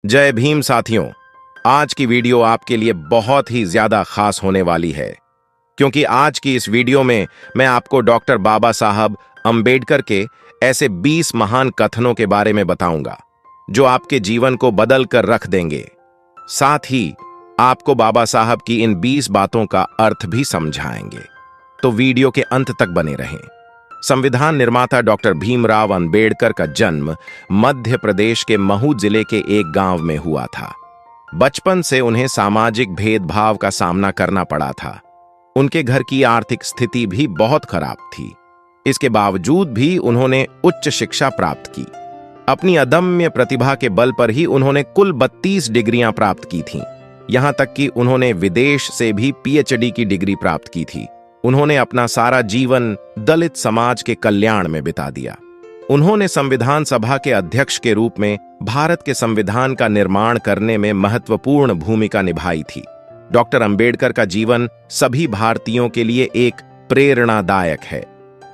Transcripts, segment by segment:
जय भीम साथियों। आज की वीडियो आपके लिए बहुत ही ज्यादा खास होने वाली है, क्योंकि आज की इस वीडियो में मैं आपको डॉक्टर बाबा साहब अंबेडकर के ऐसे 20 महान कथनों के बारे में बताऊंगा जो आपके जीवन को बदल कर रख देंगे। साथ ही आपको बाबा साहब की इन 20 बातों का अर्थ भी समझाएंगे, तो वीडियो के अंत तक बने रहें। संविधान निर्माता डॉक्टर भीमराव अंबेडकर का जन्म मध्य प्रदेश के महू जिले के एक गांव में हुआ था। बचपन से उन्हें सामाजिक भेदभाव का सामना करना पड़ा था। उनके घर की आर्थिक स्थिति भी बहुत खराब थी। इसके बावजूद भी उन्होंने उच्च शिक्षा प्राप्त की। अपनी अदम्य प्रतिभा के बल पर ही उन्होंने कुल 32 डिग्रियां प्राप्त की थीं। यहां तक कि उन्होंने विदेश से भी पीएचडी की डिग्री प्राप्त की थी। उन्होंने अपना सारा जीवन दलित समाज के कल्याण में बिता दिया। उन्होंने संविधान सभा के अध्यक्ष के रूप में भारत के संविधान का निर्माण करने में महत्वपूर्ण भूमिका निभाई थी। डॉक्टर अंबेडकर का जीवन सभी भारतीयों के लिए एक प्रेरणादायक है।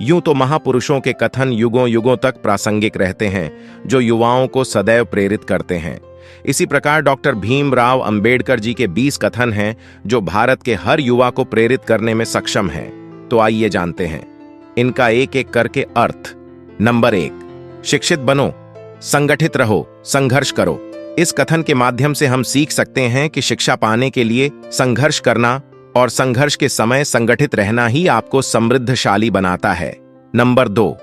यूं तो महापुरुषों के कथन युगों युगों तक प्रासंगिक रहते हैं, जो युवाओं को सदैव प्रेरित करते हैं। इसी प्रकार डॉक्टर भीमराव अंबेडकर जी के 20 कथन हैं जो भारत के हर युवा को प्रेरित करने में सक्षम हैं। तो आइए जानते हैं इनका एक एक करके अर्थ। नंबर 1, शिक्षित बनो, संगठित रहो, संघर्ष करो। इस कथन के माध्यम से हम सीख सकते हैं कि शिक्षा पाने के लिए संघर्ष करना और संघर्ष के समय संगठित रहना ही आपको समृद्धशाली बनाता है। नंबर 2,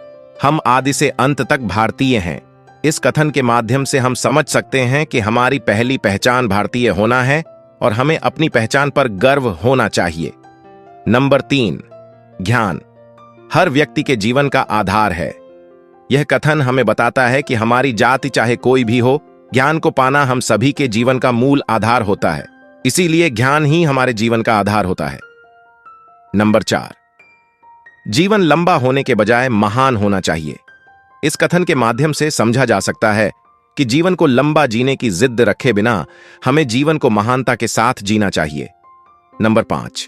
हम आदि से अंत तक भारतीय हैं। इस कथन के माध्यम से हम समझ सकते हैं कि हमारी पहली पहचान भारतीय होना है और हमें अपनी पहचान पर गर्व होना चाहिए। नंबर 3, ज्ञान हर व्यक्ति के जीवन का आधार है। यह कथन हमें बताता है कि हमारी जाति चाहे कोई भी हो, ज्ञान को पाना हम सभी के जीवन का मूल आधार होता है। इसीलिए ज्ञान ही हमारे जीवन का आधार होता है। नंबर 4, जीवन लंबा होने के बजाय महान होना चाहिए। इस कथन के माध्यम से समझा जा सकता है कि जीवन को लंबा जीने की जिद रखे बिना हमें जीवन को महानता के साथ जीना चाहिए। नंबर 5,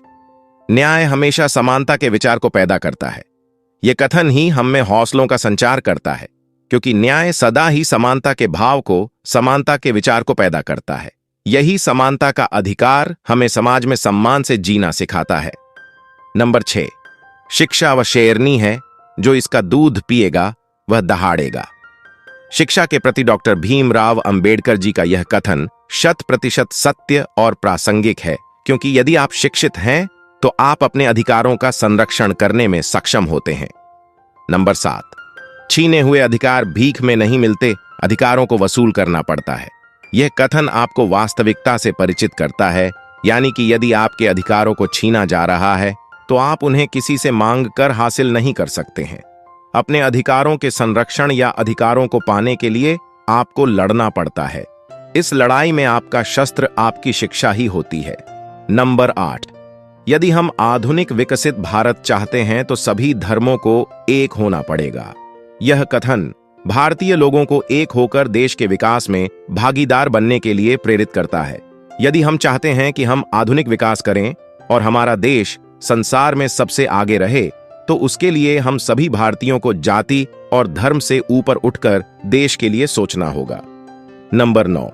न्याय हमेशा समानता के विचार को पैदा करता है। यह कथन ही हम में हौसलों का संचार करता है, क्योंकि न्याय सदा ही समानता के भाव को, समानता के विचार को पैदा करता है। यही समानता का अधिकार हमें समाज में सम्मान से जीना सिखाता है। नंबर 6, शिक्षा वह शेरनी है, जो इसका दूध पिएगा वह दहाड़ेगा। शिक्षा के प्रति डॉक्टर भीमराव अंबेडकर जी का यह कथन 100% सत्य और प्रासंगिक है, क्योंकि यदि आप शिक्षित हैं तो आप अपने अधिकारों का संरक्षण करने में सक्षम होते हैं। नंबर 7, छीने हुए अधिकार भीख में नहीं मिलते, अधिकारों को वसूल करना पड़ता है। यह कथन आपको वास्तविकता से परिचित करता है, यानी कि यदि आपके अधिकारों को छीना जा रहा है तो आप उन्हें किसी से मांग कर हासिल नहीं कर सकते हैं। अपने अधिकारों के संरक्षण या अधिकारों को पाने के लिए आपको लड़ना पड़ता है। इस लड़ाई में आपका शस्त्र आपकी शिक्षा ही होती है। नंबर 8, यदि हम आधुनिक विकसित भारत चाहते हैं तो सभी धर्मों को एक होना पड़ेगा। यह कथन भारतीय लोगों को एक होकर देश के विकास में भागीदार बनने के लिए प्रेरित करता है। यदि हम चाहते हैं कि हम आधुनिक विकास करें और हमारा देश संसार में सबसे आगे रहे, तो उसके लिए हम सभी भारतीयों को जाति और धर्म से ऊपर उठकर देश के लिए सोचना होगा। नंबर 9,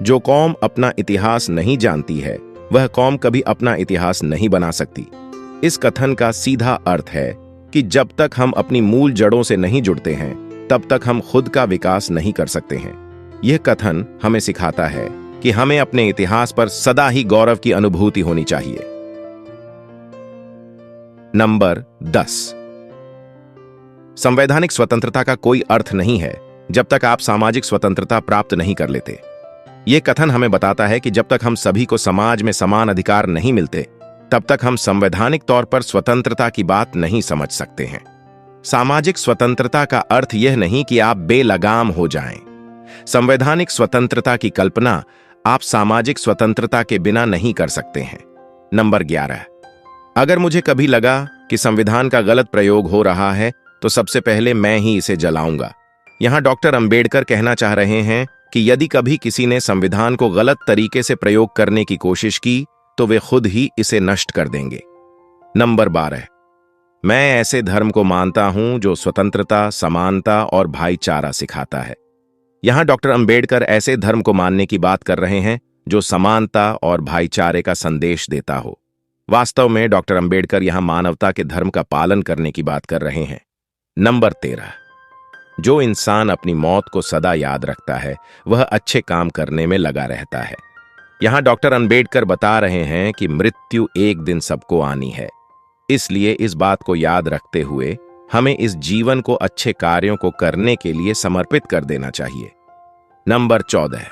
जो कौम अपना इतिहास नहीं जानती है वह कौम कभी अपना इतिहास नहीं बना सकती। इस कथन का सीधा अर्थ है कि जब तक हम अपनी मूल जड़ों से नहीं जुड़ते हैं तब तक हम खुद का विकास नहीं कर सकते हैं। यह कथन हमें सिखाता है कि हमें अपने इतिहास पर सदा ही गौरव की अनुभूति होनी चाहिए। नंबर 10, संवैधानिक स्वतंत्रता का कोई अर्थ नहीं है जब तक आप सामाजिक स्वतंत्रता प्राप्त नहीं कर लेते। यह कथन हमें बताता है कि जब तक हम सभी को समाज में समान अधिकार नहीं मिलते तब तक हम संवैधानिक तौर पर स्वतंत्रता की बात नहीं समझ सकते हैं। सामाजिक स्वतंत्रता का अर्थ यह नहीं कि आप बेलगाम हो जाएं। संवैधानिक स्वतंत्रता की कल्पना आप सामाजिक स्वतंत्रता के बिना नहीं कर सकते हैं। नंबर 11, अगर मुझे कभी लगा कि संविधान का गलत प्रयोग हो रहा है तो सबसे पहले मैं ही इसे जलाऊंगा। यहां डॉक्टर अंबेडकर कहना चाह रहे हैं कि यदि कभी किसी ने संविधान को गलत तरीके से प्रयोग करने की कोशिश की तो वे खुद ही इसे नष्ट कर देंगे। नंबर 12, मैं ऐसे धर्म को मानता हूं जो स्वतंत्रता, समानता और भाईचारा सिखाता है। यहाँ डॉक्टर अंबेडकर ऐसे धर्म को मानने की बात कर रहे हैं जो समानता और भाईचारे का संदेश देता हो। वास्तव में डॉक्टर अंबेडकर यहाँ मानवता के धर्म का पालन करने की बात कर रहे हैं। नंबर 13, जो इंसान अपनी मौत को सदा याद रखता है वह अच्छे काम करने में लगा रहता है। यहाँ डॉक्टर अंबेडकर बता रहे हैं कि मृत्यु एक दिन सबको आनी है, इसलिए इस बात को याद रखते हुए हमें इस जीवन को अच्छे कार्यों को करने के लिए समर्पित कर देना चाहिए। नंबर 14,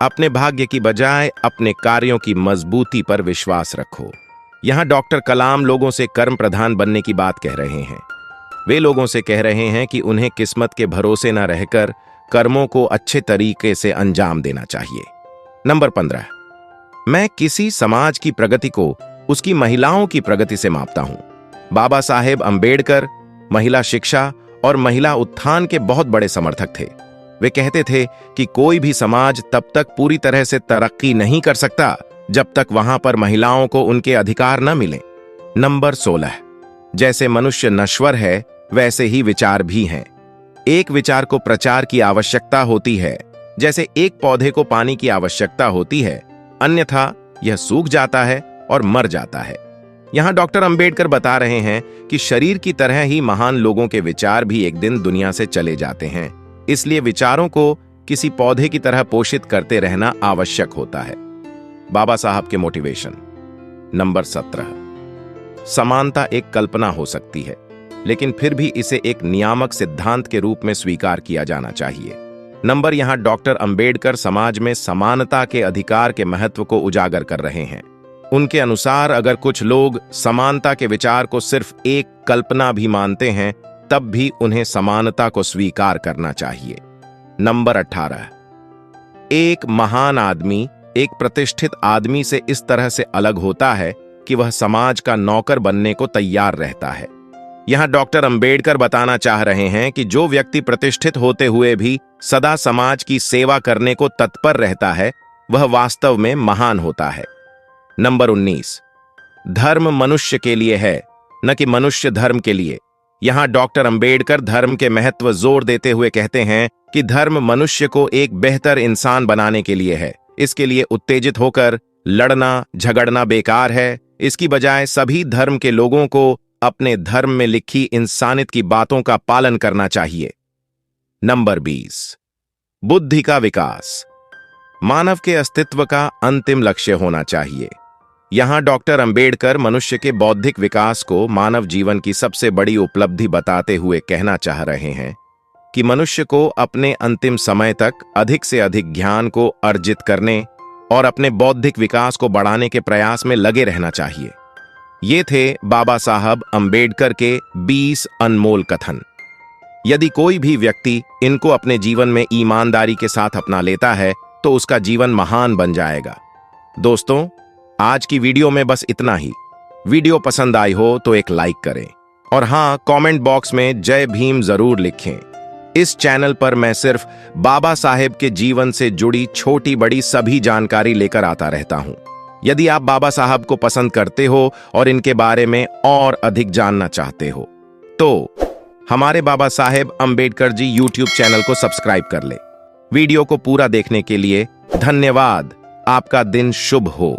अपने भाग्य की बजाय अपने कार्यों की मजबूती पर विश्वास रखो। यहाँ डॉक्टर कलाम लोगों से कर्म प्रधान बनने की बात कह रहे हैं। वे लोगों से कह रहे हैं कि उन्हें किस्मत के भरोसे न रहकर कर्मों को अच्छे तरीके से अंजाम देना चाहिए। नंबर 15, मैं किसी समाज की प्रगति को उसकी महिलाओं की प्रगति से मापता हूं। बाबा साहेब अंबेडकर महिला शिक्षा और महिला उत्थान के बहुत बड़े समर्थक थे। वे कहते थे कि कोई भी समाज तब तक पूरी तरह से तरक्की नहीं कर सकता जब तक वहां पर महिलाओं को उनके अधिकार न मिलें। नंबर 16, जैसे मनुष्य नश्वर है वैसे ही विचार भी हैं। एक विचार को प्रचार की आवश्यकता होती है, जैसे एक पौधे को पानी की आवश्यकता होती है, अन्यथा यह सूख जाता है और मर जाता है। यहाँ डॉक्टर अंबेडकर बता रहे हैं कि शरीर की तरह ही महान लोगों के विचार भी एक दिन दुनिया से चले जाते हैं, इसलिए विचारों को किसी पौधे की तरह पोषित करते रहना आवश्यक होता है। बाबा साहब के मोटिवेशन। नंबर 17, समानता एक कल्पना हो सकती है, लेकिन फिर भी इसे एक नियामक सिद्धांत के रूप में स्वीकार किया जाना चाहिए। नंबर यहाँ डॉक्टर अंबेडकर समाज में समानता के अधिकार के महत्व को उजागर कर रहे हैं। उनके अनुसार अगर कुछ लोग समानता के विचार को सिर्फ एक कल्पना भी मानते हैं तब भी उन्हें समानता को स्वीकार करना चाहिए। नंबर 18, एक महान आदमी एक प्रतिष्ठित आदमी से इस तरह से अलग होता है कि वह समाज का नौकर बनने को तैयार रहता है। यहाँ डॉक्टर अंबेडकर बताना चाह रहे हैं कि जो व्यक्ति प्रतिष्ठित होते हुए भी सदा समाज की सेवा करने को तत्पर रहता है वह वास्तव में महान होता है। नंबर 19, धर्म मनुष्य के लिए है न कि मनुष्य धर्म के लिए। यहाँ डॉक्टर अंबेडकर धर्म के महत्व जोर देते हुए कहते हैं कि धर्म मनुष्य को एक बेहतर इंसान बनाने के लिए है। इसके लिए उत्तेजित होकर लड़ना झगड़ना बेकार है। इसकी बजाय सभी धर्म के लोगों को अपने धर्म में लिखी इंसानियत की बातों का पालन करना चाहिए। नंबर 20, बुद्धि का विकास मानव के अस्तित्व का अंतिम लक्ष्य होना चाहिए। यहाँ डॉक्टर अंबेडकर मनुष्य के बौद्धिक विकास को मानव जीवन की सबसे बड़ी उपलब्धि बताते हुए कहना चाह रहे हैं कि मनुष्य को अपने अंतिम समय तक अधिक से अधिक ज्ञान को अर्जित करने और अपने बौद्धिक विकास को बढ़ाने के प्रयास में लगे रहना चाहिए। ये थे बाबा साहब अंबेडकर के 20 अनमोल कथन। यदि कोई भी व्यक्ति इनको अपने जीवन में ईमानदारी के साथ अपना लेता है तो उसका जीवन महान बन जाएगा। दोस्तों, आज की वीडियो में बस इतना ही। वीडियो पसंद आई हो तो एक लाइक करें और हाँ, कमेंट बॉक्स में जय भीम जरूर लिखें। इस चैनल पर मैं सिर्फ बाबा साहेब के जीवन से जुड़ी छोटी बड़ी सभी जानकारी लेकर आता रहता हूं। यदि आप बाबा साहब को पसंद करते हो और इनके बारे में और अधिक जानना चाहते हो तो हमारे बाबा साहेब अंबेडकर जी YouTube चैनल को सब्सक्राइब कर ले। वीडियो को पूरा देखने के लिए धन्यवाद। आपका दिन शुभ हो।